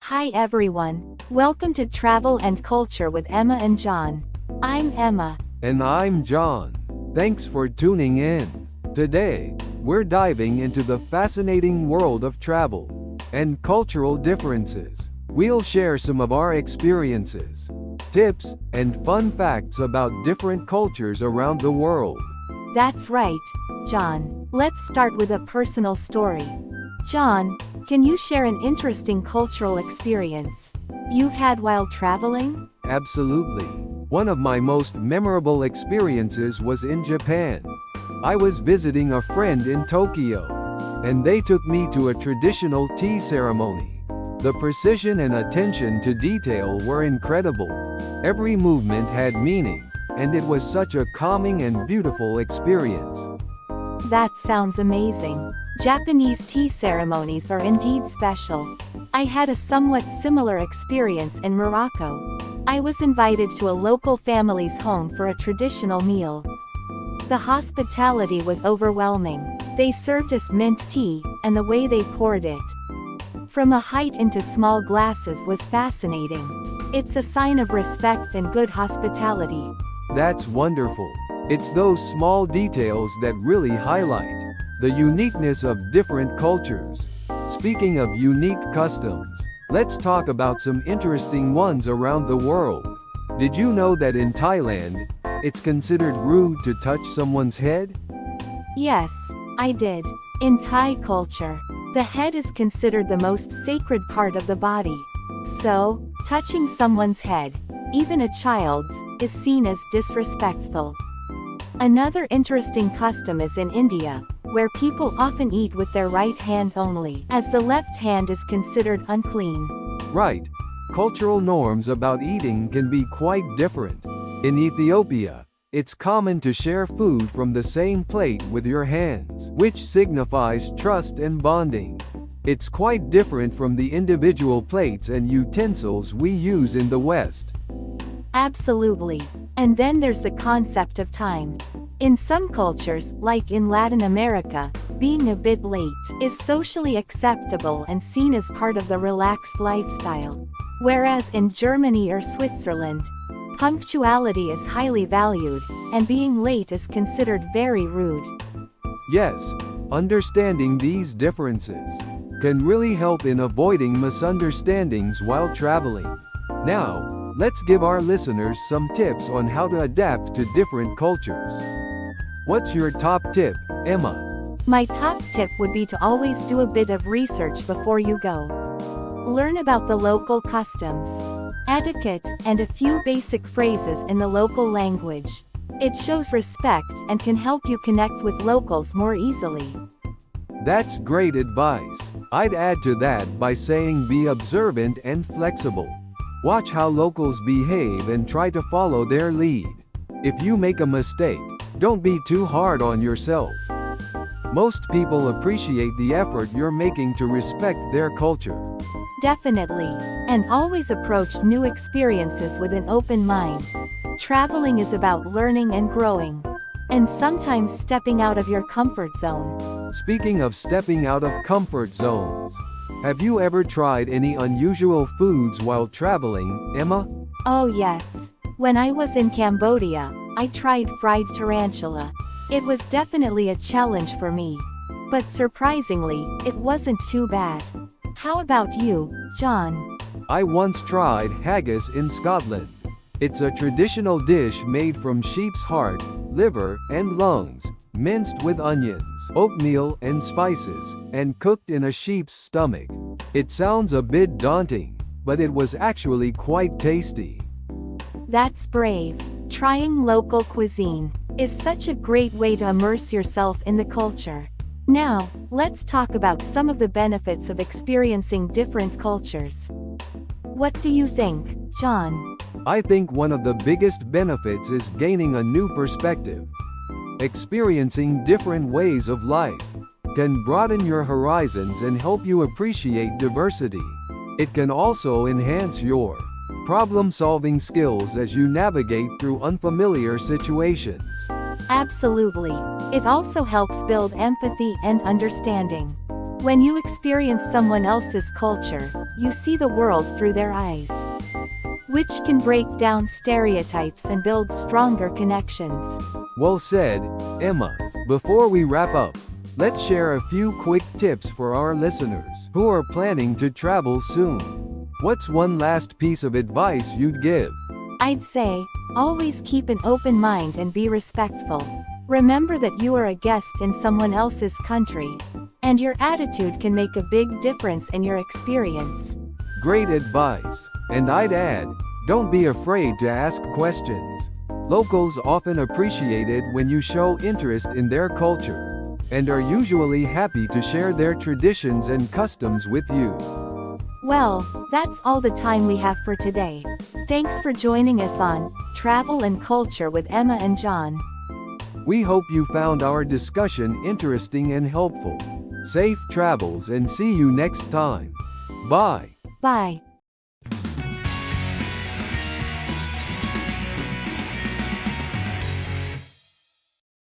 Hi everyone, welcome to Travel and Culture with Emma and John. I'm Emma. And I'm John. Thanks for tuning in. Today, we're diving into the fascinating world of travel and cultural differences. We'll share some of our experiences, tips, and fun facts about different cultures around the world. That's right, John. Let's start with a personal story. John, can you share an interesting cultural experience you've had while traveling? Absolutely. One of my most memorable experiences was in Japan. I was visiting a friend in Tokyo, and they took me to a traditional tea ceremony. The precision and attention to detail were incredible. Every movement had meaning, and it was such a calming and beautiful experience. That sounds amazing. Japanese tea ceremonies are indeed special. I had a somewhat similar experience in Morocco. I was invited to a local family's home for a traditional meal. The hospitality was overwhelming. They served us mint tea, and the way they poured it from a height into small glasses was fascinating. It's a sign of respect and good hospitality. That's wonderful. It's those small details that really highlight the uniqueness of different cultures. Speaking of unique customs, let's talk about some interesting ones around the world. Did you know that in Thailand, it's considered rude to touch someone's head? Yes, I did. In Thai culture, the head is considered the most sacred part of the body. So, touching someone's head, even a child's, is seen as disrespectful. Another interesting custom is in India, where people often eat with their right hand only, as the left hand is considered unclean. Right. Cultural norms about eating can be quite different. In Ethiopia, it's common to share food from the same plate with your hands, which signifies trust and bonding. It's quite different from the individual plates and utensils we use in the West. Absolutely. And then there's the concept of time. In some cultures, like in Latin America, being a bit late is socially acceptable and seen as part of the relaxed lifestyle. Whereas in Germany or Switzerland, punctuality is highly valued, and being late is considered very rude. Yes, understanding these differences can really help in avoiding misunderstandings while traveling. Now, let's give our listeners some tips on how to adapt to different cultures. What's your top tip, Emma? My top tip would be to always do a bit of research before you go. Learn about the local customs, etiquette, and a few basic phrases in the local language. It shows respect and can help you connect with locals more easily. That's great advice. I'd add to that by saying be observant and flexible. Watch how locals behave and try to follow their lead. If you make a mistake, don't be too hard on yourself. Most people appreciate the effort you're making to respect their culture. Definitely. And always approach new experiences with an open mind. Traveling is about learning and growing. And sometimes stepping out of your comfort zone. Speaking of stepping out of comfort zones, have you ever tried any unusual foods while traveling, Emma? Oh yes. When I was in Cambodia, I tried fried tarantula. It was definitely a challenge for me. But surprisingly, it wasn't too bad. How about you, John? I once tried haggis in Scotland. It's a traditional dish made from sheep's heart, liver, and lungs, minced with onions, oatmeal, and spices, and cooked in a sheep's stomach. It sounds a bit daunting, but it was actually quite tasty. That's brave. Trying local cuisine is such a great way to immerse yourself in the culture. Now, let's talk about some of the benefits of experiencing different cultures. What do you think, John? I think one of the biggest benefits is gaining a new perspective. Experiencing different ways of life can broaden your horizons and help you appreciate diversity. It can also enhance your problem-solving skills as you navigate through unfamiliar situations. Absolutely. It also helps build empathy and understanding. When you experience someone else's culture, you see the world through their eyes, which can break down stereotypes and build stronger connections. Well said, Emma. Before we wrap up, let's share a few quick tips for our listeners who are planning to travel soon. What's one last piece of advice you'd give? I'd say, always keep an open mind and be respectful. Remember that you are a guest in someone else's country, and your attitude can make a big difference in your experience. Great advice. And I'd add, don't be afraid to ask questions. Locals often appreciate it when you show interest in their culture, and are usually happy to share their traditions and customs with you. Well, that's all the time we have for today. Thanks for joining us on Travel and Culture with Emma and John. We hope you found our discussion interesting and helpful. Safe travels and see you next time. Bye. Bye.